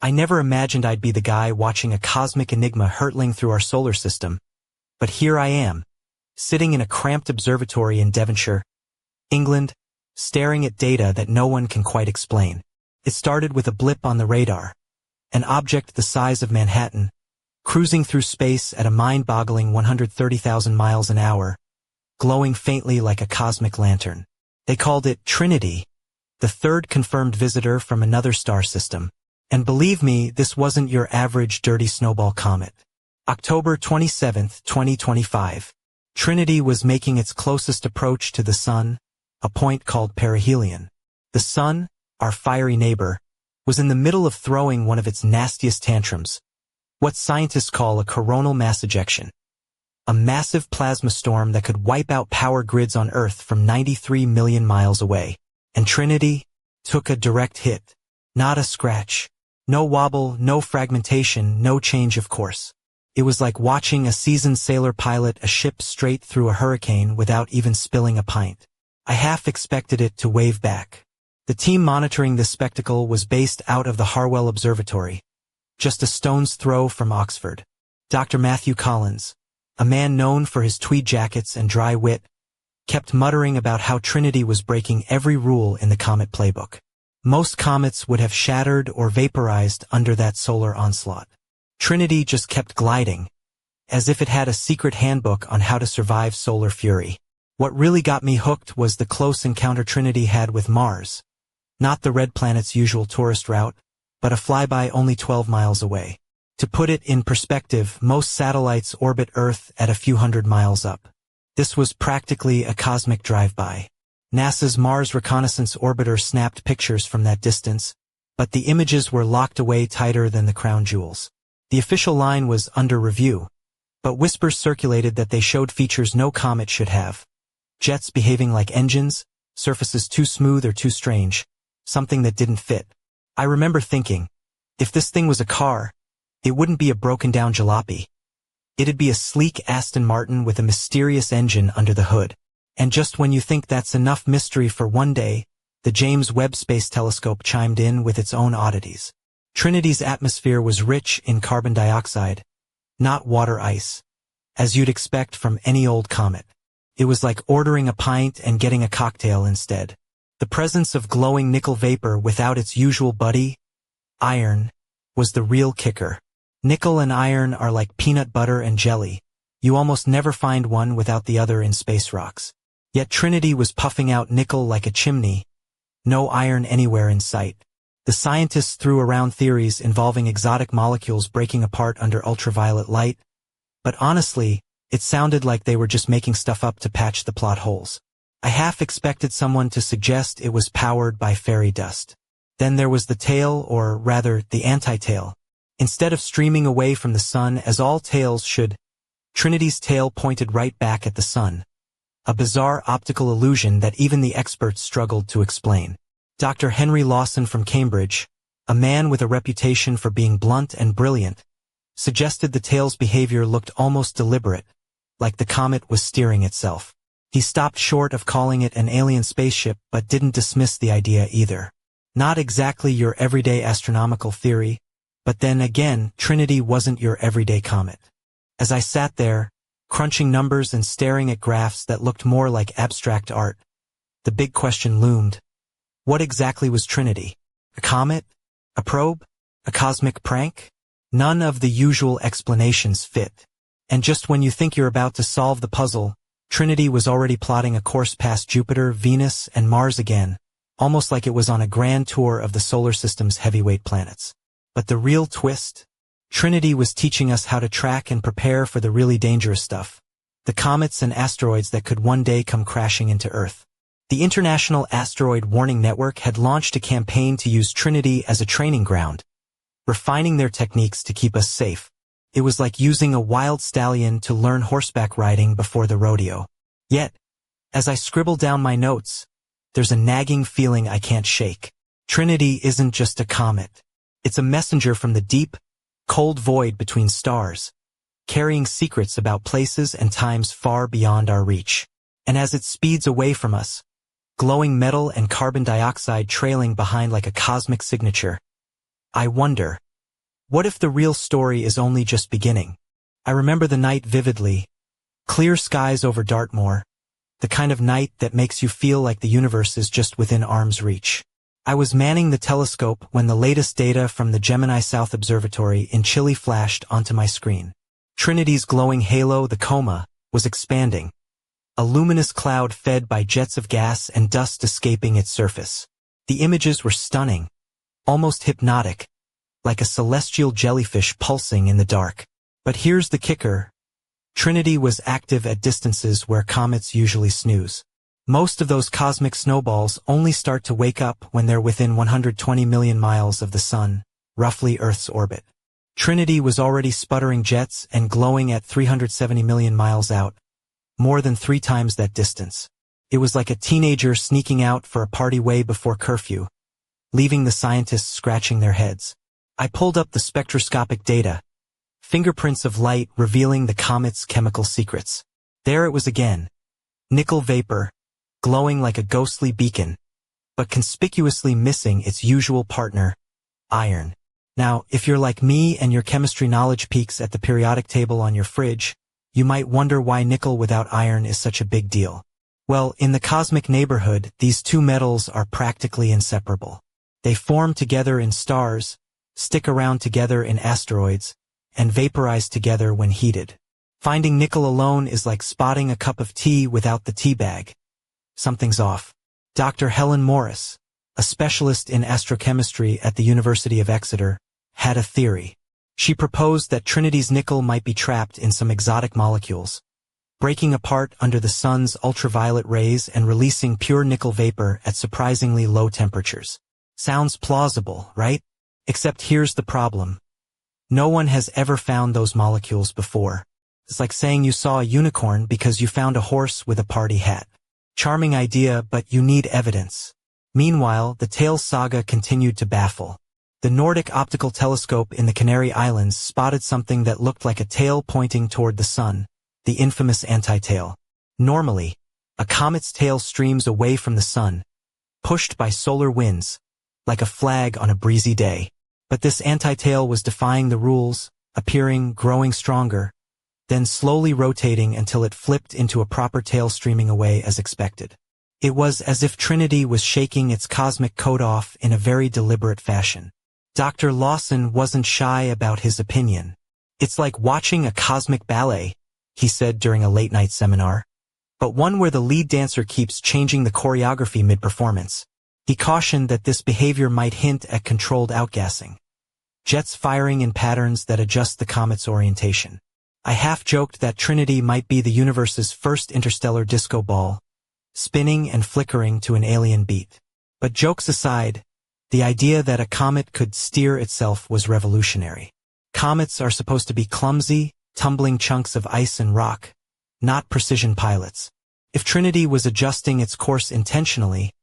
I never imagined I'd be the guy watching a cosmic enigma hurtling through our solar system. But here I am, sitting in a cramped observatory in Devonshire, England, staring at data that no one can quite explain. It started with a blip on the radar, an object the size of Manhattan, cruising through space at a mind-boggling 130,000 miles an hour, glowing faintly like a cosmic lantern. They called it Trinity, the third confirmed visitor from another star system. And believe me, this wasn't your average dirty snowball comet. October 27, 2025. Trinity was making its closest approach to the Sun, a point called perihelion. The Sun, our fiery neighbor, was in the middle of throwing one of its nastiest tantrums, what scientists call a coronal mass ejection, a massive plasma storm that could wipe out power grids on Earth from 93 million miles away. And Trinity took a direct hit, not a scratch. No wobble, no fragmentation, no change of course. It was like watching a seasoned sailor pilot a ship straight through a hurricane without even spilling a pint. I half expected it to wave back. The team monitoring this spectacle was based out of the Harwell Observatory, just a stone's throw from Oxford. Dr. Matthew Collins, a man known for his tweed jackets and dry wit, kept muttering about how Trinity was breaking every rule in the comet playbook. Most comets would have shattered or vaporized under that solar onslaught. Trinity just kept gliding, as if it had a secret handbook on how to survive solar fury. What really got me hooked was the close encounter Trinity had with Mars. Not the red planet's usual tourist route, but a flyby only 12 miles away. To put it in perspective, most satellites orbit Earth at a few hundred miles up. This was practically a cosmic drive-by. NASA's Mars Reconnaissance Orbiter snapped pictures from that distance, but the images were locked away tighter than the crown jewels. The official line was under review, but whispers circulated that they showed features no comet should have. Jets behaving like engines, surfaces too smooth or too strange, something that didn't fit. I remember thinking, if this thing was a car, it wouldn't be a broken-down jalopy. It'd be a sleek Aston Martin with a mysterious engine under the hood. And just when you think that's enough mystery for one day, the James Webb Space Telescope chimed in with its own oddities. Trinity's atmosphere was rich in carbon dioxide, not water ice, as you'd expect from any old comet. It was like ordering a pint and getting a cocktail instead. The presence of glowing nickel vapor without its usual buddy, iron, was the real kicker. Nickel and iron are like peanut butter and jelly. You almost never find one without the other in space rocks. Yet Trinity was puffing out nickel like a chimney, no iron anywhere in sight. The scientists threw around theories involving exotic molecules breaking apart under ultraviolet light, but honestly, it sounded like they were just making stuff up to patch the plot holes. I half expected someone to suggest it was powered by fairy dust. Then there was the tail, or rather, the anti-tail. Instead of streaming away from the sun as all tails should, Trinity's tail pointed right back at the sun. A bizarre optical illusion that even the experts struggled to explain. Dr. Henry Lawson from Cambridge, a man with a reputation for being blunt and brilliant, suggested the tail's behavior looked almost deliberate, like the comet was steering itself. He stopped short of calling it an alien spaceship but didn't dismiss the idea either. Not exactly your everyday astronomical theory, but then again, Trinity wasn't your everyday comet. As I sat there, crunching numbers and staring at graphs that looked more like abstract art, the big question loomed. What exactly was Trinity? A comet? A probe? A cosmic prank? None of the usual explanations fit. And just when you think you're about to solve the puzzle, Trinity was already plotting a course past Jupiter, Venus, and Mars again, almost like it was on a grand tour of the solar system's heavyweight planets. But the real twist? Trinity was teaching us how to track and prepare for the really dangerous stuff. The comets and asteroids that could one day come crashing into Earth. The International Asteroid Warning Network had launched a campaign to use Trinity as a training ground, refining their techniques to keep us safe. It was like using a wild stallion to learn horseback riding before the rodeo. Yet, as I scribble down my notes, there's a nagging feeling I can't shake. Trinity isn't just a comet. It's a messenger from the deep, cold void between stars, carrying secrets about places and times far beyond our reach. And as it speeds away from us, glowing metal and carbon dioxide trailing behind like a cosmic signature, I wonder, What if the real story is only just beginning? I remember the night vividly. Clear skies over Dartmoor. The kind of night that makes you feel like the universe is just within arm's reach. I was manning the telescope when the latest data from the Gemini South Observatory in Chile flashed onto my screen. Trinity's glowing halo, the coma, was expanding. A luminous cloud fed by jets of gas and dust escaping its surface. The images were stunning, almost hypnotic, like a celestial jellyfish pulsing in the dark. But here's the kicker. Trinity was active at distances where comets usually snooze. Most of those cosmic snowballs only start to wake up when they're within 120 million miles of the Sun, roughly Earth's orbit. Trinity was already sputtering jets and glowing at 370 million miles out, more than 3 times that distance. It was like a teenager sneaking out for a party way before curfew, leaving the scientists scratching their heads. I pulled up the spectroscopic data, fingerprints of light revealing the comet's chemical secrets. There it was again. Nickel vapor, glowing like a ghostly beacon, but conspicuously missing its usual partner, iron. Now, if you're like me and your chemistry knowledge peaks at the periodic table on your fridge, you might wonder why nickel without iron is such a big deal. Well, in the cosmic neighborhood, these two metals are practically inseparable. They form together in stars, stick around together in asteroids, and vaporize together when heated. Finding nickel alone is like spotting a cup of tea without the tea bag. Something's off. Dr. Helen Morris, a specialist in astrochemistry at the University of Exeter, had a theory. She proposed that Trinity's nickel might be trapped in some exotic molecules, breaking apart under the sun's ultraviolet rays and releasing pure nickel vapor at surprisingly low temperatures. Sounds plausible, right? Except here's the problem. No one has ever found those molecules before. It's like saying you saw a unicorn because you found a horse with a party hat. Charming idea, but you need evidence. Meanwhile, the tail saga continued to baffle. The Nordic Optical Telescope in the Canary Islands spotted something that looked like a tail pointing toward the sun, the infamous anti-tail. Normally, a comet's tail streams away from the sun, pushed by solar winds, like a flag on a breezy day. But this anti-tail was defying the rules, appearing, growing stronger, then slowly rotating until it flipped into a proper tail streaming away as expected. It was as if Trinity was shaking its cosmic coat off in a very deliberate fashion. Dr. Lawson wasn't shy about his opinion. It's like watching a cosmic ballet, he said during a late-night seminar, but one where the lead dancer keeps changing the choreography mid-performance. He cautioned that this behavior might hint at controlled outgassing. Jets firing in patterns that adjust the comet's orientation. I half-joked that Trinity might be the universe's first interstellar disco ball, spinning and flickering to an alien beat. But jokes aside, the idea that a comet could steer itself was revolutionary. Comets are supposed to be clumsy, tumbling chunks of ice and rock, not precision pilots. If Trinity was adjusting its course intentionally,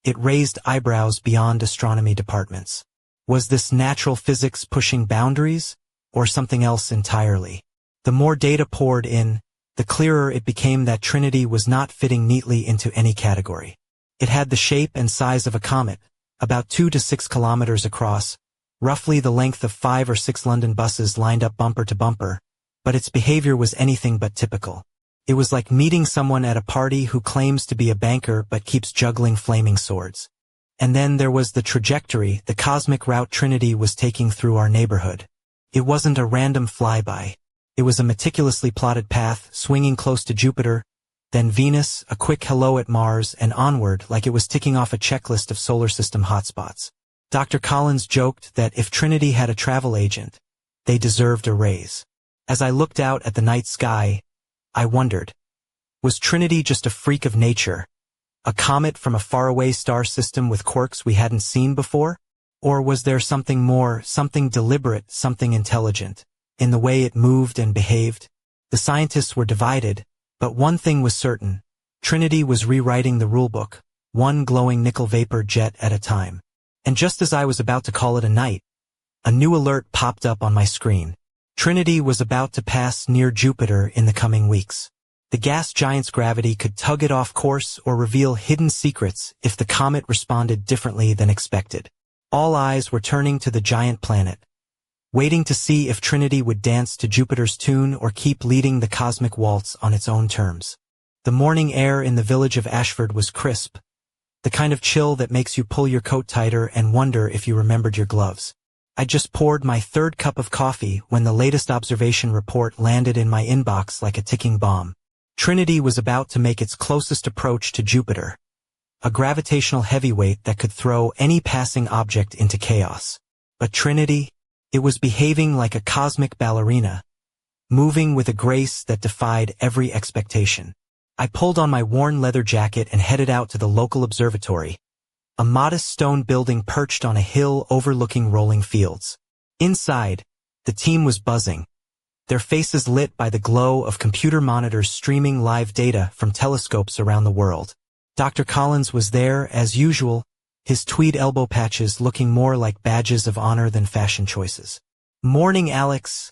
it raised eyebrows beyond astronomy departments. Was this natural physics pushing boundaries, or something else entirely? The more data poured in, the clearer it became that Trinity was not fitting neatly into any category. It had the shape and size of a comet, about 2 to 6 kilometers across, roughly the length of 5 or 6 London buses lined up bumper to bumper, but its behavior was anything but typical. It was like meeting someone at a party who claims to be a banker but keeps juggling flaming swords. And then there was the trajectory, the cosmic route Trinity was taking through our neighborhood. It wasn't a random flyby. It was a meticulously plotted path, swinging close to Jupiter, then Venus, a quick hello at Mars, and onward like it was ticking off a checklist of solar system hotspots. Dr. Collins joked that if Trinity had a travel agent, they deserved a raise. As I looked out at the night sky, I wondered, was Trinity just a freak of nature, a comet from a faraway star system with quirks we hadn't seen before? Or was there something more, something deliberate, something intelligent, in the way it moved and behaved? The scientists were divided, but one thing was certain. Trinity was rewriting the rulebook, one glowing nickel vapor jet at a time. And just as I was about to call it a night, a new alert popped up on my screen. Trinity was about to pass near Jupiter in the coming weeks. The gas giant's gravity could tug it off course or reveal hidden secrets if the comet responded differently than expected. All eyes were turning to the giant planet, waiting to see if Trinity would dance to Jupiter's tune or keep leading the cosmic waltz on its own terms. The morning air in the village of Ashford was crisp, the kind of chill that makes you pull your coat tighter and wonder if you remembered your gloves. I just poured my third cup of coffee when the latest observation report landed in my inbox like a ticking bomb. Trinity was about to make its closest approach to Jupiter, a gravitational heavyweight that could throw any passing object into chaos. But Trinity, it was behaving like a cosmic ballerina, moving with a grace that defied every expectation. I pulled on my worn leather jacket and headed out to the local observatory, a modest stone building perched on a hill overlooking rolling fields. Inside, the team was buzzing, their faces lit by the glow of computer monitors streaming live data from telescopes around the world. Dr. Collins was there, as usual, his tweed elbow patches looking more like badges of honor than fashion choices. "Morning, Alex,"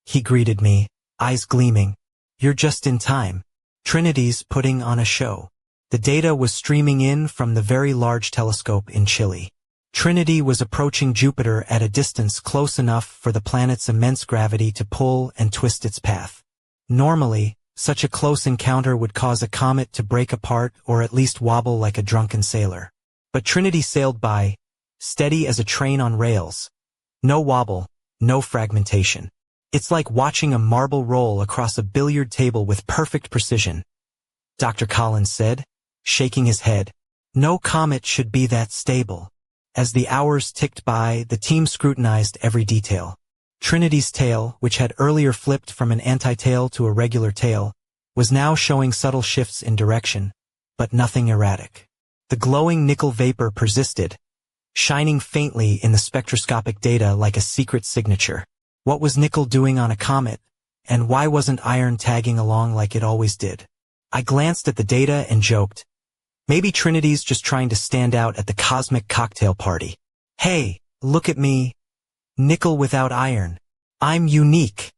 he greeted me, eyes gleaming. "You're just in time. Trinity's putting on a show." The data was streaming in from the very large telescope in Chile. Trinity was approaching Jupiter at a distance close enough for the planet's immense gravity to pull and twist its path. Normally, such a close encounter would cause a comet to break apart or at least wobble like a drunken sailor. But Trinity sailed by, steady as a train on rails. No wobble, no fragmentation. It's like watching a marble roll across a billiard table with perfect precision, Dr. Collins said, shaking his head. No comet should be that stable. As the hours ticked by, the team scrutinized every detail. Trinity's tail, which had earlier flipped from an anti-tail to a regular tail, was now showing subtle shifts in direction, but nothing erratic. The glowing nickel vapor persisted, shining faintly in the spectroscopic data like a secret signature. What was nickel doing on a comet, and why wasn't iron tagging along like it always did? I glanced at the data and joked, maybe Trinity's just trying to stand out at the cosmic cocktail party. Hey, look at me. Nickel without iron. I'm unique.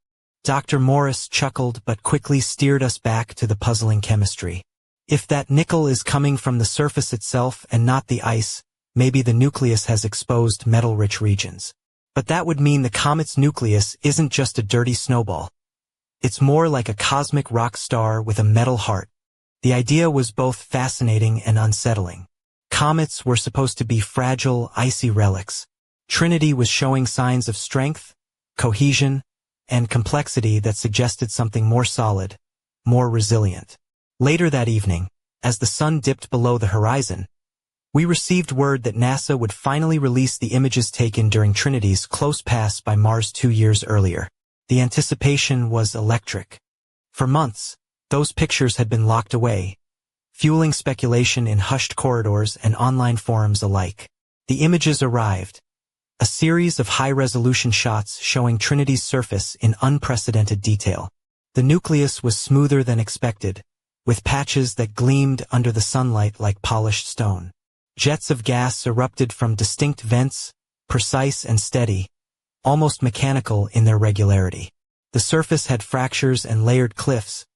Dr. Morris chuckled but quickly steered us back to the puzzling chemistry. If that nickel is coming from the surface itself and not the ice, maybe the nucleus has exposed metal-rich regions. But that would mean the comet's nucleus isn't just a dirty snowball. It's more like a cosmic rock star with a metal heart. The idea was both fascinating and unsettling. Comets were supposed to be fragile, icy relics. Trinity was showing signs of strength, cohesion, and complexity that suggested something more solid, more resilient. Later that evening, as the sun dipped below the horizon, we received word that NASA would finally release the images taken during Trinity's close pass by Mars 2 years earlier. The anticipation was electric. For months, those pictures had been locked away, fueling speculation in hushed corridors and online forums alike. The images arrived, a series of high-resolution shots showing Trinity's surface in unprecedented detail. The nucleus was smoother than expected, with patches that gleamed under the sunlight like polished stone. Jets of gas erupted from distinct vents, precise and steady, almost mechanical in their regularity. The surface had fractures and layered cliffs,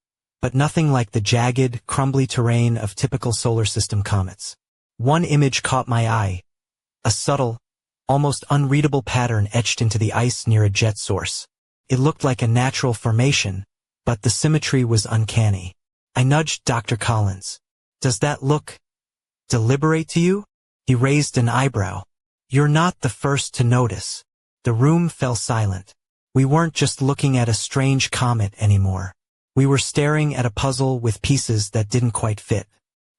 but nothing like the jagged, crumbly terrain of typical solar system comets. One image caught my eye, a subtle, almost unreadable pattern etched into the ice near a jet source. It looked like a natural formation, but the symmetry was uncanny. I nudged Dr. Collins. "Does that look deliberate to you?" He raised an eyebrow. "You're not the first to notice." The room fell silent. We weren't just looking at a strange comet anymore. We were staring at a puzzle with pieces that didn't quite fit.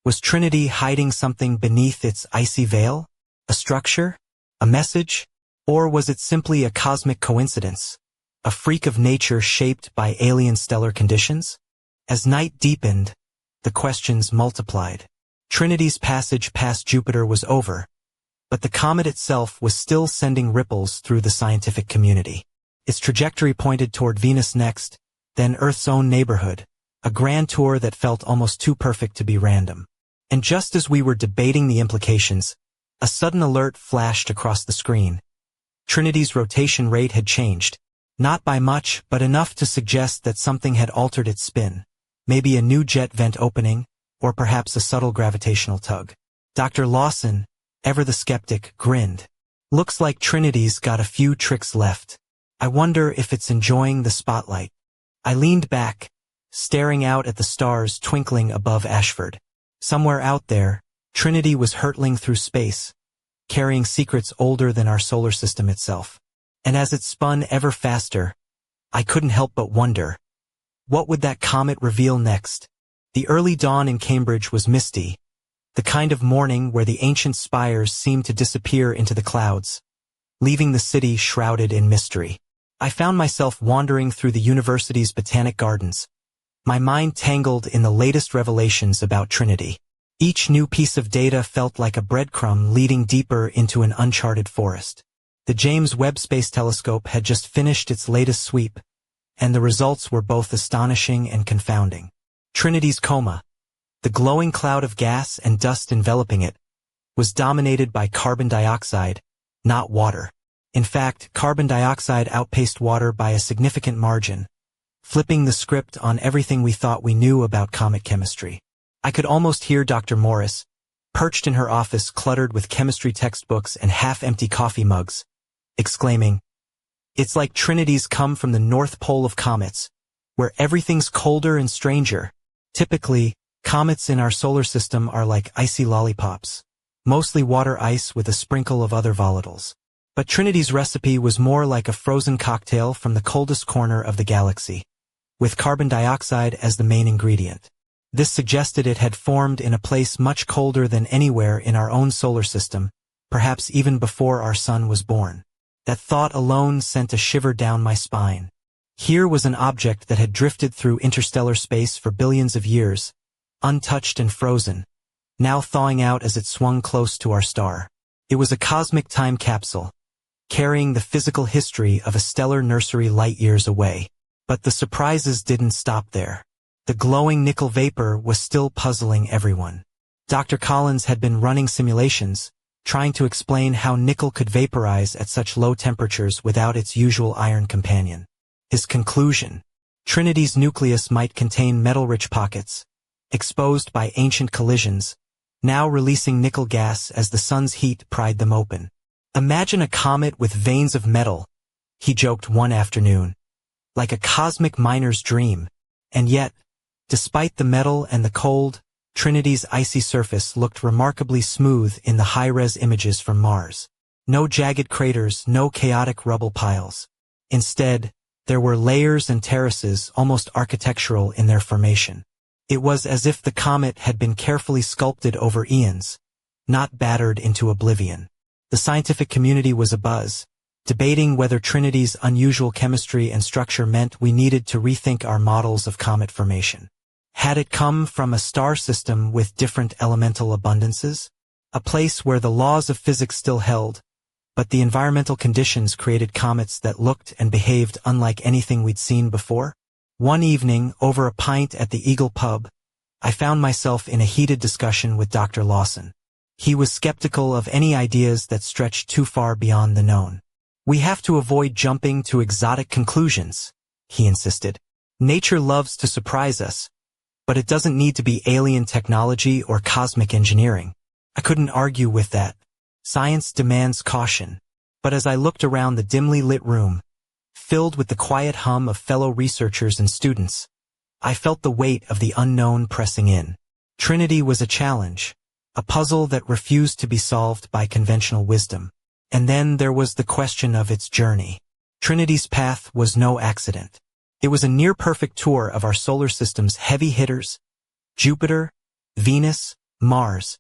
Was Trinity hiding something beneath its icy veil? A structure? A message? Or was it simply a cosmic coincidence? A freak of nature shaped by alien stellar conditions? As night deepened, the questions multiplied. Trinity's passage past Jupiter was over, but the comet itself was still sending ripples through the scientific community. Its trajectory pointed toward Venus next, then Earth's own neighborhood, a grand tour that felt almost too perfect to be random. And just as we were debating the implications, a sudden alert flashed across the screen. Trinity's rotation rate had changed, not by much, but enough to suggest that something had altered its spin. Maybe a new jet vent opening, or perhaps a subtle gravitational tug. Dr. Lawson, ever the skeptic, grinned. "Looks like Trinity's got a few tricks left." I wonder if it's enjoying the spotlight. I leaned back, staring out at the stars twinkling above Ashford. Somewhere out there, Trinity was hurtling through space, carrying secrets older than our solar system itself. And as it spun ever faster, I couldn't help but wonder, what would that comet reveal next? The early dawn in Cambridge was misty, the kind of morning where the ancient spires seemed to disappear into the clouds, leaving the city shrouded in mystery. I found myself wandering through the university's botanic gardens, my mind tangled in the latest revelations about Trinity. Each new piece of data felt like a breadcrumb leading deeper into an uncharted forest. The James Webb Space Telescope had just finished its latest sweep, and the results were both astonishing and confounding. Trinity's coma, the glowing cloud of gas and dust enveloping it, was dominated by carbon dioxide, not water. In fact, carbon dioxide outpaced water by a significant margin, flipping the script on everything we thought we knew about comet chemistry. I could almost hear Dr. Morris, perched in her office cluttered with chemistry textbooks and half-empty coffee mugs, exclaiming, "It's like Trinity's come from the North Pole of comets, where everything's colder and stranger." Typically, comets in our solar system are like icy lollipops, mostly water ice with a sprinkle of other volatiles. But Trinity's recipe was more like a frozen cocktail from the coldest corner of the galaxy, with carbon dioxide as the main ingredient. This suggested it had formed in a place much colder than anywhere in our own solar system, perhaps even before our sun was born. That thought alone sent a shiver down my spine. Here was an object that had drifted through interstellar space for billions of years, untouched and frozen, now thawing out as it swung close to our star. It was a cosmic time capsule, carrying the physical history of a stellar nursery light-years away. But the surprises didn't stop there. The glowing nickel vapor was still puzzling everyone. Dr. Collins had been running simulations, trying to explain how nickel could vaporize at such low temperatures without its usual iron companion. His conclusion: Trinity's nucleus might contain metal-rich pockets, exposed by ancient collisions, now releasing nickel gas as the sun's heat pried them open. "Imagine a comet with veins of metal," he joked one afternoon, "like a cosmic miner's dream." And yet, despite the metal and the cold, Trinity's icy surface looked remarkably smooth in the high-res images from Mars. No jagged craters, no chaotic rubble piles. Instead, there were layers and terraces almost architectural in their formation. It was as if the comet had been carefully sculpted over eons, not battered into oblivion. The scientific community was abuzz, debating whether Trinity's unusual chemistry and structure meant we needed to rethink our models of comet formation. Had it come from a star system with different elemental abundances? A place where the laws of physics still held, but the environmental conditions created comets that looked and behaved unlike anything we'd seen before? One evening, over a pint at the Eagle pub, I found myself in a heated discussion with Dr. Lawson. He was skeptical of any ideas that stretched too far beyond the known. "We have to avoid jumping to exotic conclusions," he insisted. "Nature loves to surprise us, but it doesn't need to be alien technology or cosmic engineering." I couldn't argue with that. Science demands caution. But as I looked around the dimly lit room, filled with the quiet hum of fellow researchers and students, I felt the weight of the unknown pressing in. Trinity was a challenge, a puzzle that refused to be solved by conventional wisdom. And then there was the question of its journey. Trinity's path was no accident. It was a near-perfect tour of our solar system's heavy hitters, Jupiter, Venus, Mars,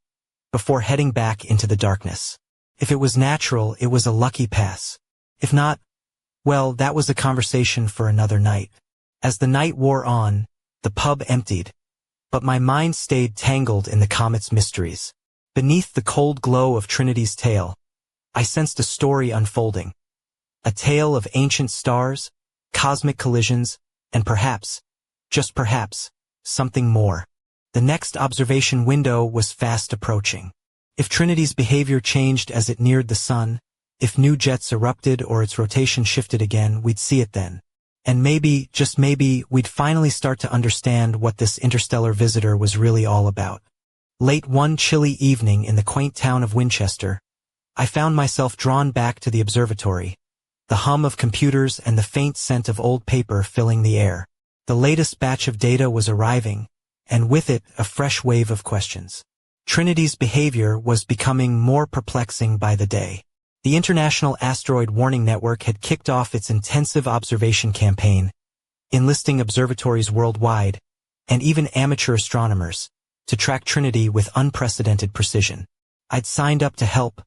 before heading back into the darkness. If it was natural, it was a lucky pass. If not, well, that was a conversation for another night. As the night wore on, the pub emptied, but my mind stayed tangled in the comet's mysteries. Beneath the cold glow of Trinity's tail, I sensed a story unfolding. A tale of ancient stars, cosmic collisions, and perhaps, just perhaps, something more. The next observation window was fast approaching. If Trinity's behavior changed as it neared the sun, if new jets erupted or its rotation shifted again, we'd see it then. And maybe, just maybe, we'd finally start to understand what this interstellar visitor was really all about. Late one chilly evening in the quaint town of Winchester, I found myself drawn back to the observatory, the hum of computers and the faint scent of old paper filling the air. The latest batch of data was arriving, and with it a fresh wave of questions. Trinity's behavior was becoming more perplexing by the day. The International Asteroid Warning Network had kicked off its intensive observation campaign, enlisting observatories worldwide, and even amateur astronomers, to track Trinity with unprecedented precision. I'd signed up to help,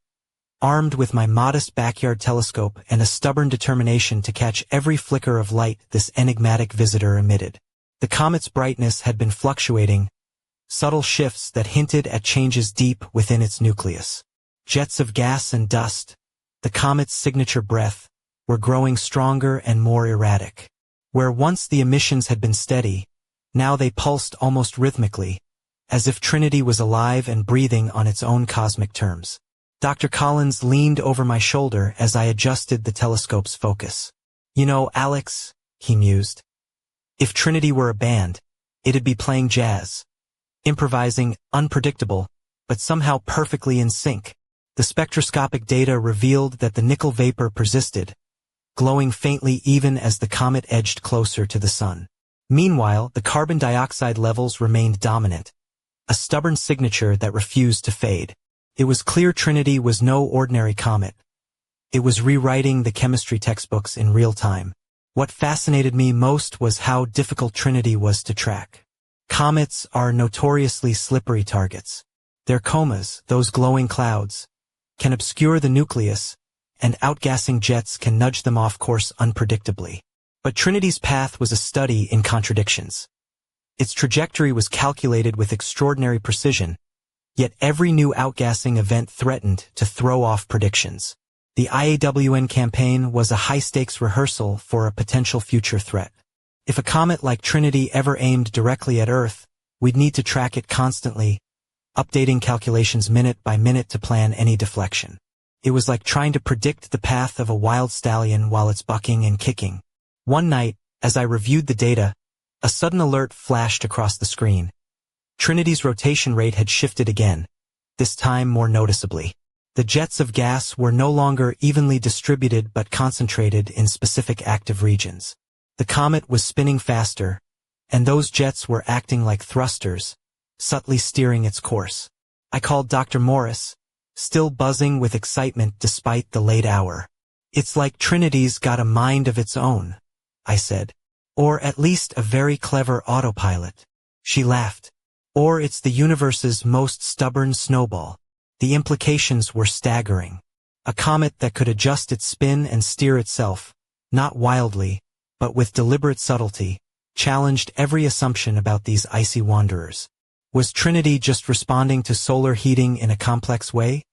armed with my modest backyard telescope and a stubborn determination to catch every flicker of light this enigmatic visitor emitted. The comet's brightness had been fluctuating, subtle shifts that hinted at changes deep within its nucleus. Jets of gas and dust, the comet's signature breath, were growing stronger and more erratic. Where once the emissions had been steady, now they pulsed almost rhythmically, as if Trinity was alive and breathing on its own cosmic terms. Dr. Collins leaned over my shoulder as I adjusted the telescope's focus. "You know, Alex," he mused, "if Trinity were a band, it'd be playing jazz. Improvising, unpredictable, but somehow perfectly in sync." The spectroscopic data revealed that the nickel vapor persisted, glowing faintly even as the comet edged closer to the sun. Meanwhile, the carbon dioxide levels remained dominant, a stubborn signature that refused to fade. It was clear Trinity was no ordinary comet. It was rewriting the chemistry textbooks in real time. What fascinated me most was how difficult Trinity was to track. Comets are notoriously slippery targets. Their comas, those glowing clouds, can obscure the nucleus, and outgassing jets can nudge them off course unpredictably. But Trinity's path was a study in contradictions. Its trajectory was calculated with extraordinary precision, yet every new outgassing event threatened to throw off predictions. The IAWN campaign was a high-stakes rehearsal for a potential future threat. If a comet like Trinity ever aimed directly at Earth, we'd need to track it constantly, updating calculations minute by minute to plan any deflection. It was like trying to predict the path of a wild stallion while it's bucking and kicking. One night, as I reviewed the data, a sudden alert flashed across the screen. Trinity's rotation rate had shifted again, this time more noticeably. The jets of gas were no longer evenly distributed but concentrated in specific active regions. The comet was spinning faster, and those jets were acting like thrusters, subtly steering its course. I called Dr. Morris, still buzzing with excitement despite the late hour. "It's like Trinity's got a mind of its own," I said. "Or at least a very clever autopilot." She laughed. "Or it's the universe's most stubborn snowball." The implications were staggering. A comet that could adjust its spin and steer itself, not wildly, but with deliberate subtlety, challenged every assumption about these icy wanderers. Was Trinity just responding to solar heating in a complex way?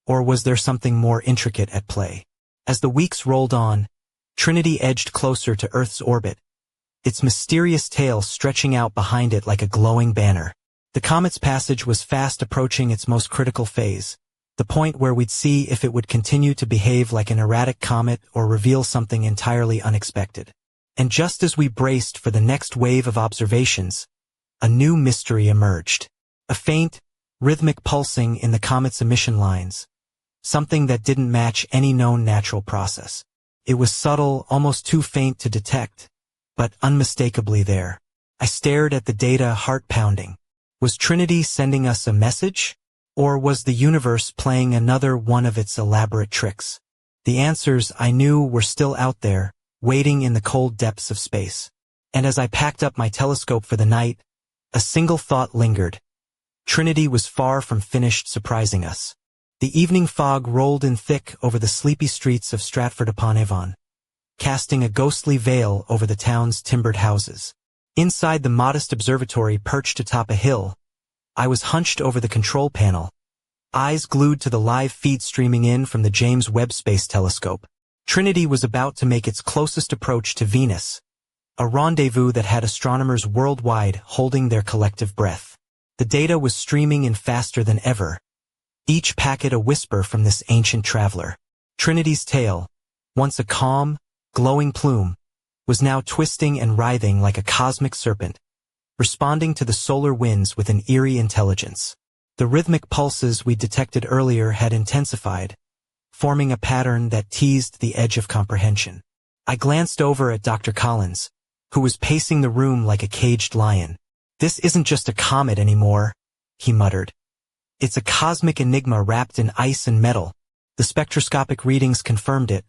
Or was there something more intricate at play? As the weeks rolled on, Trinity edged closer to Earth's orbit, its mysterious tail stretching out behind it like a glowing banner. The comet's passage was fast approaching its most critical phase, the point where we'd see if it would continue to behave like an erratic comet or reveal something entirely unexpected. And just as we braced for the next wave of observations, a new mystery emerged. A faint, rhythmic pulsing in the comet's emission lines, something that didn't match any known natural process. It was subtle, almost too faint to detect, but unmistakably there. I stared at the data, heart pounding. Was Trinity sending us a message? Or was the universe playing another one of its elaborate tricks? The answers, I knew, were still out there, waiting in the cold depths of space. And as I packed up my telescope for the night, a single thought lingered. Trinity was far from finished surprising us. The evening fog rolled in thick over the sleepy streets of Stratford-upon-Avon, casting a ghostly veil over the town's timbered houses. Inside the modest observatory perched atop a hill, I was hunched over the control panel, eyes glued to the live feed streaming in from the James Webb Space Telescope. Trinity was about to make its closest approach to Venus, a rendezvous that had astronomers worldwide holding their collective breath. The data was streaming in faster than ever, each packet a whisper from this ancient traveler. Trinity's tail, once a calm, glowing plume, was now twisting and writhing like a cosmic serpent, responding to the solar winds with an eerie intelligence. The rhythmic pulses we detected earlier had intensified, forming a pattern that teased the edge of comprehension. I glanced over at Dr. Collins, who was pacing the room like a caged lion. "This isn't just a comet anymore," he muttered. "It's a cosmic enigma wrapped in ice and metal." The spectroscopic readings confirmed it.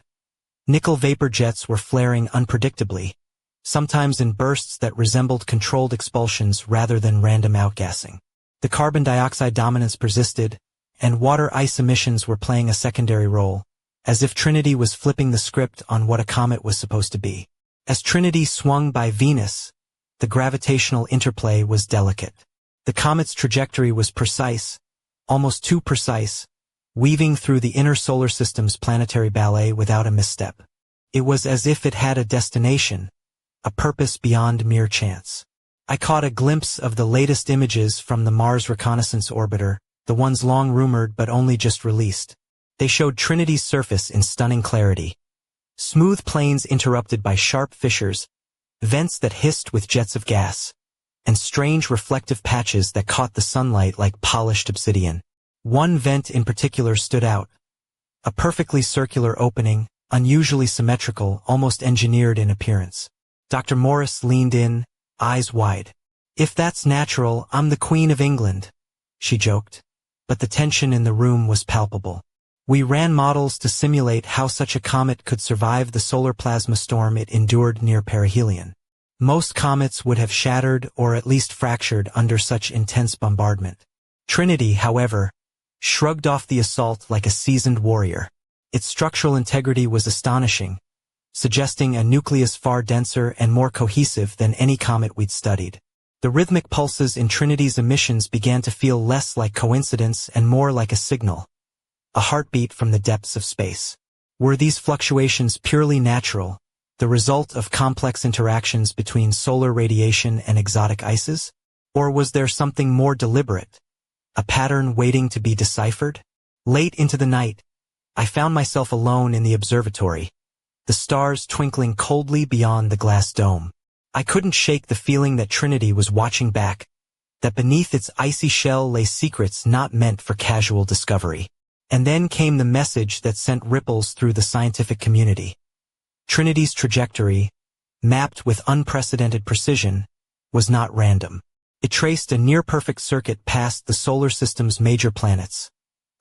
Nickel vapor jets were flaring unpredictably, sometimes in bursts that resembled controlled expulsions rather than random outgassing. The carbon dioxide dominance persisted, and water-ice emissions were playing a secondary role, as if Trinity was flipping the script on what a comet was supposed to be. As Trinity swung by Venus, the gravitational interplay was delicate. The comet's trajectory was precise, almost too precise, weaving through the inner solar system's planetary ballet without a misstep. It was as if it had a destination, a purpose beyond mere chance. I caught a glimpse of the latest images from the Mars Reconnaissance Orbiter, the ones long rumored but only just released. They showed Trinity's surface in stunning clarity. Smooth plains interrupted by sharp fissures, vents that hissed with jets of gas, and strange reflective patches that caught the sunlight like polished obsidian. One vent in particular stood out. A perfectly circular opening, unusually symmetrical, almost engineered in appearance. Dr. Morris leaned in, eyes wide. "If that's natural, I'm the Queen of England," she joked. But the tension in the room was palpable. We ran models to simulate how such a comet could survive the solar plasma storm it endured near perihelion. Most comets would have shattered or at least fractured under such intense bombardment. Trinity, however, shrugged off the assault like a seasoned warrior. Its structural integrity was astonishing, suggesting a nucleus far denser and more cohesive than any comet we'd studied. The rhythmic pulses in Trinity's emissions began to feel less like coincidence and more like a signal, a heartbeat from the depths of space. Were these fluctuations purely natural, the result of complex interactions between solar radiation and exotic ices? Or was there something more deliberate, a pattern waiting to be deciphered? Late into the night, I found myself alone in the observatory, the stars twinkling coldly beyond the glass dome. I couldn't shake the feeling that Trinity was watching back, that beneath its icy shell lay secrets not meant for casual discovery. And then came the message that sent ripples through the scientific community. Trinity's trajectory, mapped with unprecedented precision, was not random. It traced a near-perfect circuit past the solar system's major planets,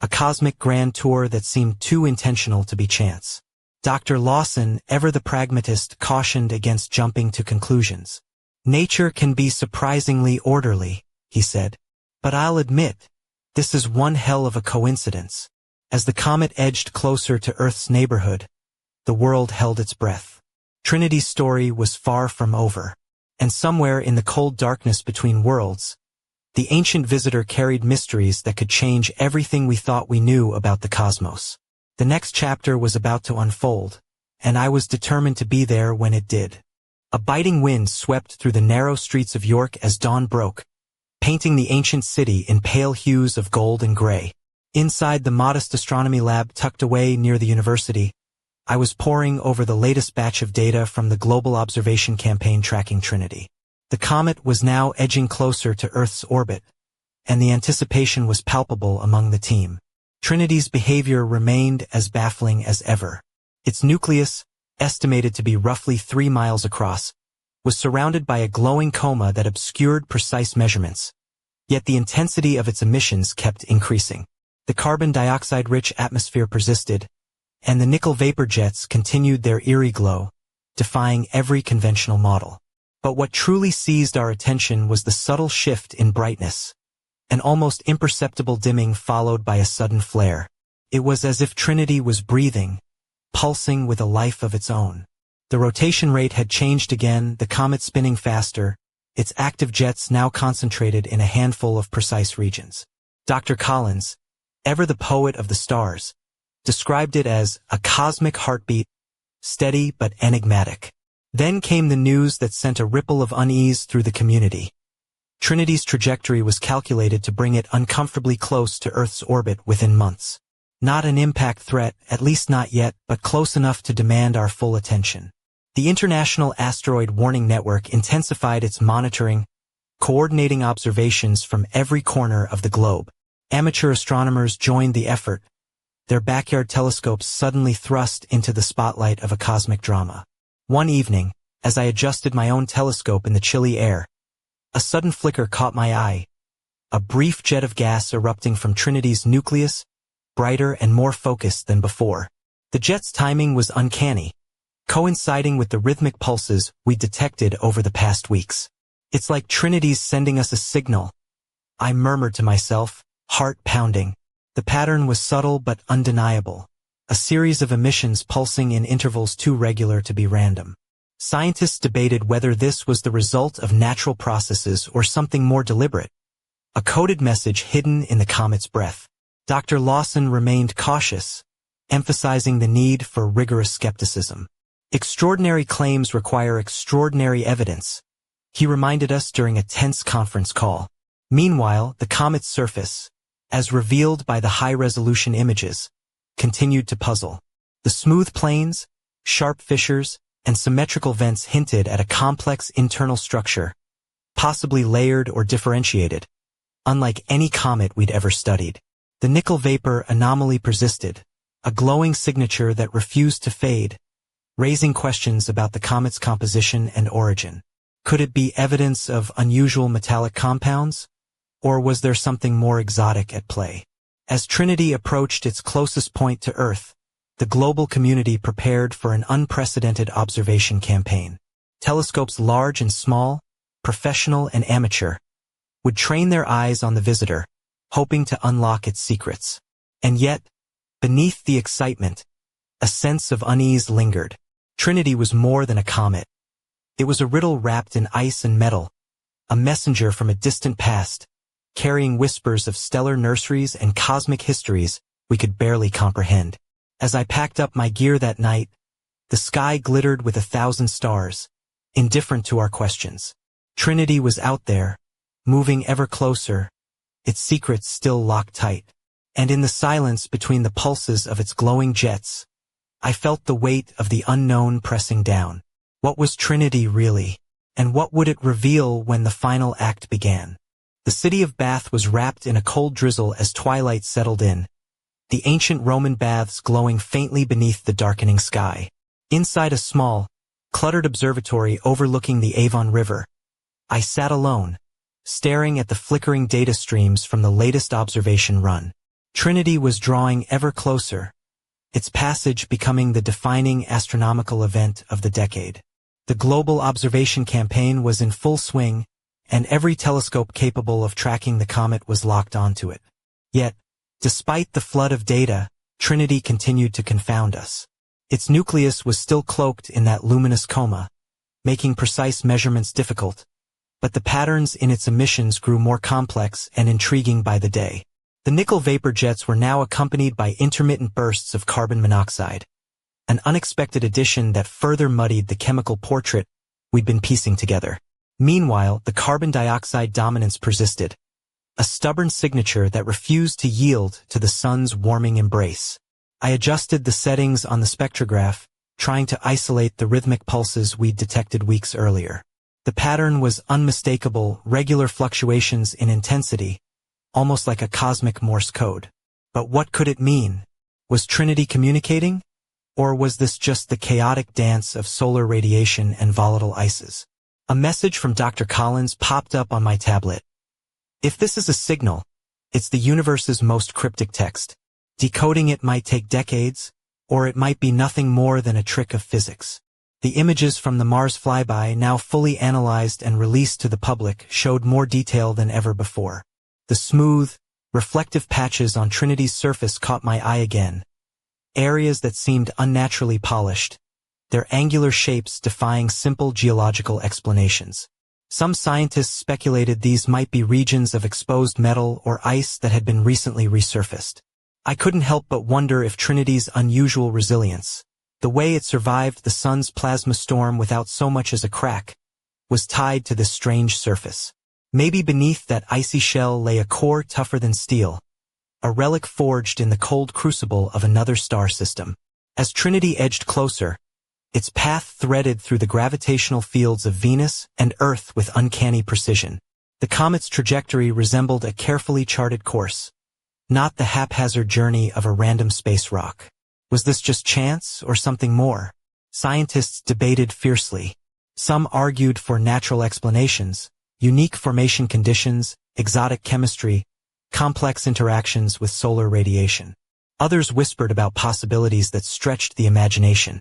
a cosmic grand tour that seemed too intentional to be chance. Dr. Lawson, ever the pragmatist, cautioned against jumping to conclusions. "Nature can be surprisingly orderly," he said. "But I'll admit, this is one hell of a coincidence." As the comet edged closer to Earth's neighborhood, the world held its breath. Trinity's story was far from over. And somewhere in the cold darkness between worlds, the ancient visitor carried mysteries that could change everything we thought we knew about the cosmos. The next chapter was about to unfold, and I was determined to be there when it did. A biting wind swept through the narrow streets of York as dawn broke, painting the ancient city in pale hues of gold and gray. Inside the modest astronomy lab tucked away near the university, I was poring over the latest batch of data from the Global Observation Campaign tracking Trinity. The comet was now edging closer to Earth's orbit, and the anticipation was palpable among the team. Trinity's behavior remained as baffling as ever. Its nucleus, estimated to be roughly 3 miles across, was surrounded by a glowing coma that obscured precise measurements. Yet the intensity of its emissions kept increasing. The carbon dioxide-rich atmosphere persisted, and the nickel vapor jets continued their eerie glow, defying every conventional model. But what truly seized our attention was the subtle shift in brightness. An almost imperceptible dimming followed by a sudden flare. It was as if Trinity was breathing, pulsing with a life of its own. The rotation rate had changed again, the comet spinning faster, its active jets now concentrated in a handful of precise regions. Dr. Collins, ever the poet of the stars, described it as a cosmic heartbeat, steady but enigmatic. Then came the news that sent a ripple of unease through the community. Trinity's trajectory was calculated to bring it uncomfortably close to Earth's orbit within months. Not an impact threat, at least not yet, but close enough to demand our full attention. The International Asteroid Warning Network intensified its monitoring, coordinating observations from every corner of the globe. Amateur astronomers joined the effort, their backyard telescopes suddenly thrust into the spotlight of a cosmic drama. One evening, as I adjusted my own telescope in the chilly air, a sudden flicker caught my eye. A brief jet of gas erupting from Trinity's nucleus, brighter and more focused than before. The jet's timing was uncanny, coinciding with the rhythmic pulses we detected over the past weeks. It's like Trinity's sending us a signal, I murmured to myself, heart pounding. The pattern was subtle but undeniable, a series of emissions pulsing in intervals too regular to be random. Scientists debated whether this was the result of natural processes or something more deliberate, a coded message hidden in the comet's breath. Dr. Lawson remained cautious, emphasizing the need for rigorous skepticism. Extraordinary claims require extraordinary evidence, he reminded us during a tense conference call. Meanwhile, the comet's surface, as revealed by the high-resolution images, continued to puzzle. The smooth plains, sharp fissures, and symmetrical vents hinted at a complex internal structure, possibly layered or differentiated, unlike any comet we'd ever studied. The nickel vapor anomaly persisted, a glowing signature that refused to fade, raising questions about the comet's composition and origin. Could it be evidence of unusual metallic compounds? Or was there something more exotic at play? As Trinity approached its closest point to Earth, the global community prepared for an unprecedented observation campaign. Telescopes large and small, professional and amateur, would train their eyes on the visitor, hoping to unlock its secrets. And yet, beneath the excitement, a sense of unease lingered. Trinity was more than a comet. It was a riddle wrapped in ice and metal, a messenger from a distant past, carrying whispers of stellar nurseries and cosmic histories we could barely comprehend. As I packed up my gear that night, the sky glittered with 1,000 stars, indifferent to our questions. Trinity was out there, moving ever closer, its secrets still locked tight. And in the silence between the pulses of its glowing jets, I felt the weight of the unknown pressing down. What was Trinity really? And what would it reveal when the final act began? The city of Bath was wrapped in a cold drizzle as twilight settled in, the ancient Roman baths glowing faintly beneath the darkening sky. Inside a small, cluttered observatory overlooking the Avon River, I sat alone, staring at the flickering data streams from the latest observation run. Trinity was drawing ever closer, its passage becoming the defining astronomical event of the decade. The global observation campaign was in full swing, and every telescope capable of tracking the comet was locked onto it. Yet, despite the flood of data, Trinity continued to confound us. Its nucleus was still cloaked in that luminous coma, making precise measurements difficult, but the patterns in its emissions grew more complex and intriguing by the day. The nickel vapor jets were now accompanied by intermittent bursts of carbon monoxide, an unexpected addition that further muddied the chemical portrait we'd been piecing together. Meanwhile, the carbon dioxide dominance persisted, a stubborn signature that refused to yield to the sun's warming embrace. I adjusted the settings on the spectrograph, trying to isolate the rhythmic pulses we'd detected weeks earlier. The pattern was unmistakable, regular fluctuations in intensity, almost like a cosmic Morse code. But what could it mean? Was Trinity communicating? Or was this just the chaotic dance of solar radiation and volatile ices? A message from Dr. Collins popped up on my tablet. If this is a signal, it's the universe's most cryptic text. Decoding it might take decades, or it might be nothing more than a trick of physics. The images from the Mars flyby, now fully analyzed and released to the public, showed more detail than ever before. The smooth, reflective patches on Trinity's surface caught my eye again. Areas that seemed unnaturally polished, their angular shapes defying simple geological explanations. Some scientists speculated these might be regions of exposed metal or ice that had been recently resurfaced. I couldn't help but wonder if Trinity's unusual resilience, the way it survived the sun's plasma storm without so much as a crack, was tied to this strange surface. Maybe beneath that icy shell lay a core tougher than steel, a relic forged in the cold crucible of another star system. As Trinity edged closer, its path threaded through the gravitational fields of Venus and Earth with uncanny precision. The comet's trajectory resembled a carefully charted course, not the haphazard journey of a random space rock. Was this just chance or something more? Scientists debated fiercely. Some argued for natural explanations, unique formation conditions, exotic chemistry, complex interactions with solar radiation. Others whispered about possibilities that stretched the imagination.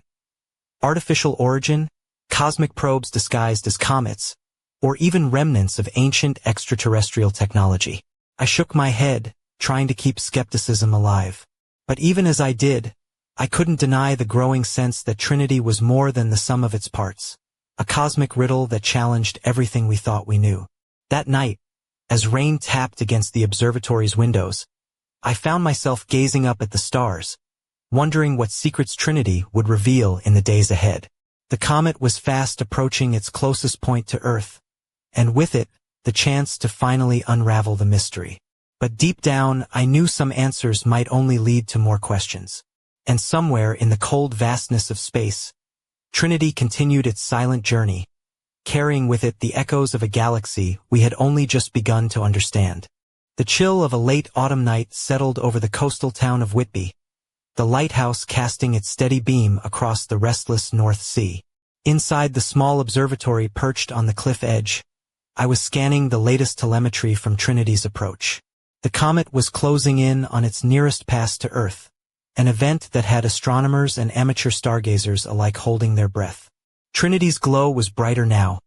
Artificial origin, cosmic probes disguised as comets, or even remnants of ancient extraterrestrial technology. I shook my head, trying to keep skepticism alive. But even as I did, I couldn't deny the growing sense that Trinity was more than the sum of its parts, a cosmic riddle that challenged everything we thought we knew. That night, as rain tapped against the observatory's windows, I found myself gazing up at the stars, wondering what secrets Trinity would reveal in the days ahead. The comet was fast approaching its closest point to Earth, and with it, the chance to finally unravel the mystery. But deep down, I knew some answers might only lead to more questions. And somewhere in the cold vastness of space, Trinity continued its silent journey, carrying with it the echoes of a galaxy we had only just begun to understand. The chill of a late autumn night settled over the coastal town of Whitby, the lighthouse casting its steady beam across the restless North Sea. Inside the small observatory perched on the cliff edge, I was scanning the latest telemetry from Trinity's approach. The comet was closing in on its nearest pass to Earth, an event that had astronomers and amateur stargazers alike holding their breath. Trinity's glow was brighter now,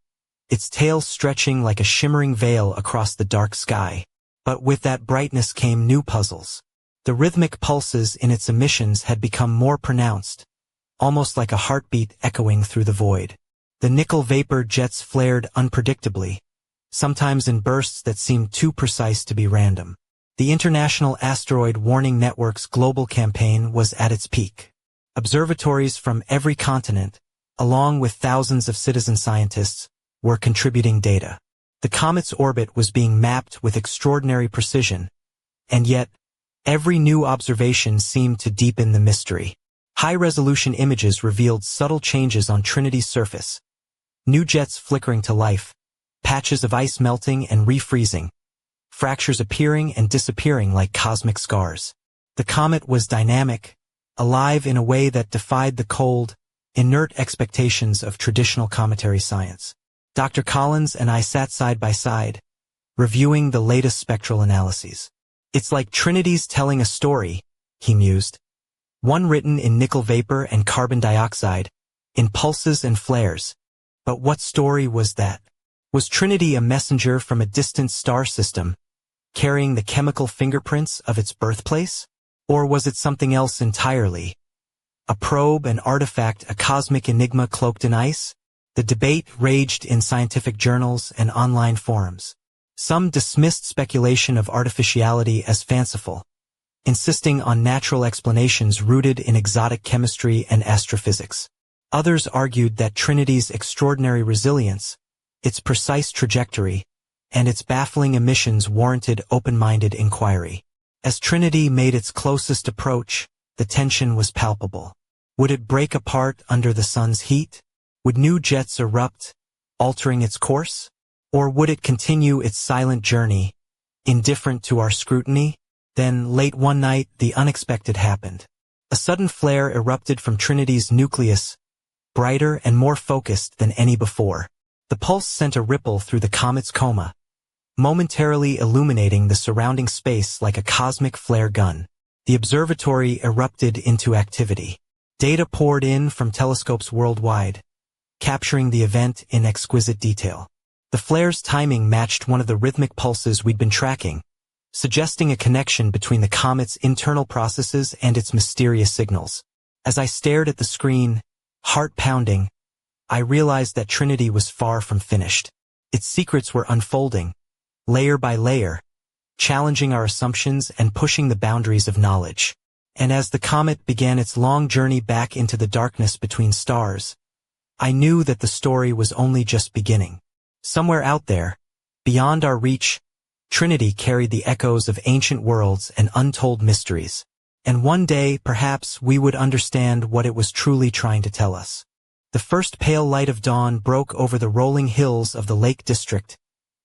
its tail stretching like a shimmering veil across the dark sky. But with that brightness came new puzzles. The rhythmic pulses in its emissions had become more pronounced, almost like a heartbeat echoing through the void. The nickel vapor jets flared unpredictably, sometimes in bursts that seemed too precise to be random. The International Asteroid Warning Network's global campaign was at its peak. Observatories from every continent, along with thousands of citizen scientists, were contributing data. The comet's orbit was being mapped with extraordinary precision, and yet, every new observation seemed to deepen the mystery. High-resolution images revealed subtle changes on Trinity's surface, new jets flickering to life, patches of ice melting and refreezing, fractures appearing and disappearing like cosmic scars. The comet was dynamic, alive in a way that defied the cold, inert expectations of traditional cometary science. Dr. Collins and I sat side by side, reviewing the latest spectral analyses. "It's like Trinity's telling a story," he mused. "One written in nickel vapor and carbon dioxide, in pulses and flares. But what story was that? Was Trinity a messenger from a distant star system, carrying the chemical fingerprints of its birthplace? Or was it something else entirely? A probe, an artifact, a cosmic enigma cloaked in ice?" The debate raged in scientific journals and online forums. Some dismissed speculation of artificiality as fanciful, insisting on natural explanations rooted in exotic chemistry and astrophysics. Others argued that Trinity's extraordinary resilience, its precise trajectory, and its baffling emissions warranted open-minded inquiry. As Trinity made its closest approach, the tension was palpable. Would it break apart under the sun's heat? Would new jets erupt, altering its course? Or would it continue its silent journey, indifferent to our scrutiny? Then, late one night, the unexpected happened. A sudden flare erupted from Trinity's nucleus, brighter and more focused than any before. The pulse sent a ripple through the comet's coma, momentarily illuminating the surrounding space like a cosmic flare gun. The observatory erupted into activity. Data poured in from telescopes worldwide, capturing the event in exquisite detail. The flare's timing matched one of the rhythmic pulses we'd been tracking, suggesting a connection between the comet's internal processes and its mysterious signals. As I stared at the screen, heart pounding, I realized that Trinity was far from finished. Its secrets were unfolding, layer by layer, challenging our assumptions and pushing the boundaries of knowledge. And as the comet began its long journey back into the darkness between stars, I knew that the story was only just beginning. Somewhere out there, beyond our reach, Trinity carried the echoes of ancient worlds and untold mysteries. And one day, perhaps, we would understand what it was truly trying to tell us. The first pale light of dawn broke over the rolling hills of the Lake District,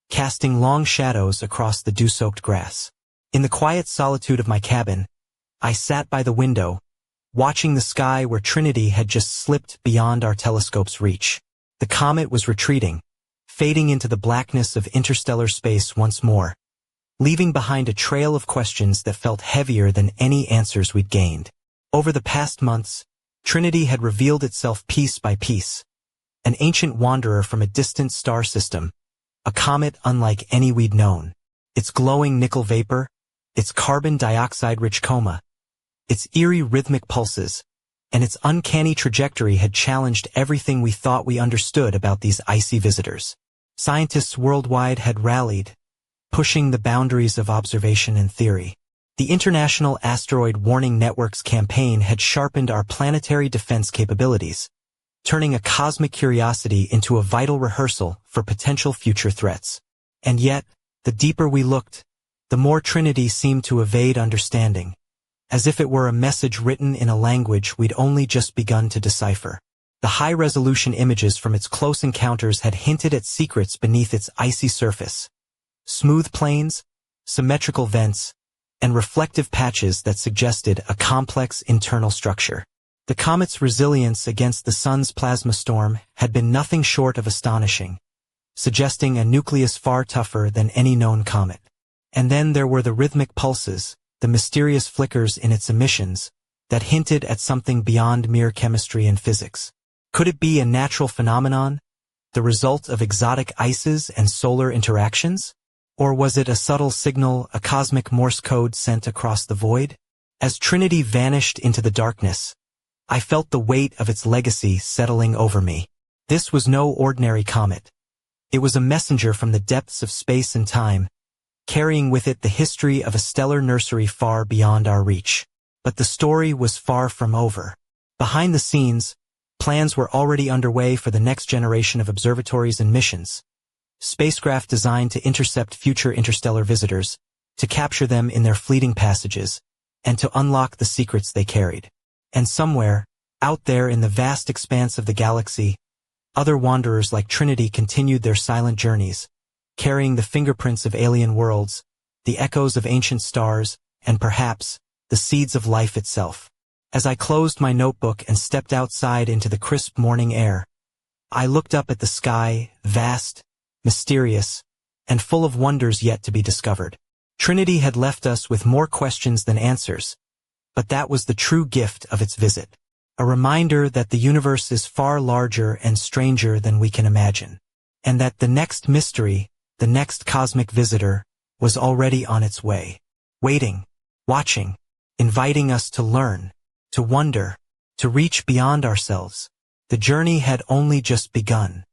casting long shadows across the dew-soaked grass. In the quiet solitude of my cabin, I sat by the window, watching the sky where Trinity had just slipped beyond our telescope's reach. The comet was retreating, fading into the blackness of interstellar space once more, leaving behind a trail of questions that felt heavier than any answers we'd gained. Over the past months, Trinity had revealed itself piece by piece, an ancient wanderer from a distant star system, a comet unlike any we'd known. Its glowing nickel vapor, its carbon dioxide-rich coma, its eerie rhythmic pulses, and its uncanny trajectory had challenged everything we thought we understood about these icy visitors. Scientists worldwide had rallied, pushing the boundaries of observation and theory. The International Asteroid Warning Network's campaign had sharpened our planetary defense capabilities, turning a cosmic curiosity into a vital rehearsal for potential future threats. And yet, the deeper we looked, the more Trinity seemed to evade understanding, as if it were a message written in a language we'd only just begun to decipher. The high-resolution images from its close encounters had hinted at secrets beneath its icy surface. Smooth planes, symmetrical vents, and reflective patches that suggested a complex internal structure. The comet's resilience against the sun's plasma storm had been nothing short of astonishing, suggesting a nucleus far tougher than any known comet. And then there were the rhythmic pulses, the mysterious flickers in its emissions, that hinted at something beyond mere chemistry and physics. Could it be a natural phenomenon, the result of exotic ices and solar interactions? Or was it a subtle signal, a cosmic Morse code sent across the void? As Trinity vanished into the darkness, I felt the weight of its legacy settling over me. This was no ordinary comet. It was a messenger from the depths of space and time, carrying with it the history of a stellar nursery far beyond our reach. But the story was far from over. Behind the scenes, plans were already underway for the next generation of observatories and missions. Spacecraft designed to intercept future interstellar visitors, to capture them in their fleeting passages, and to unlock the secrets they carried. And somewhere, out there in the vast expanse of the galaxy, other wanderers like Trinity continued their silent journeys, carrying the fingerprints of alien worlds, the echoes of ancient stars, and perhaps, the seeds of life itself. As I closed my notebook and stepped outside into the crisp morning air, I looked up at the sky, vast, mysterious, and full of wonders yet to be discovered. Trinity had left us with more questions than answers, but that was the true gift of its visit. A reminder that the universe is far larger and stranger than we can imagine, and that the next mystery, the next cosmic visitor, was already on its way, waiting, watching, inviting us to learn, to wonder, to reach beyond ourselves. The journey had only just begun.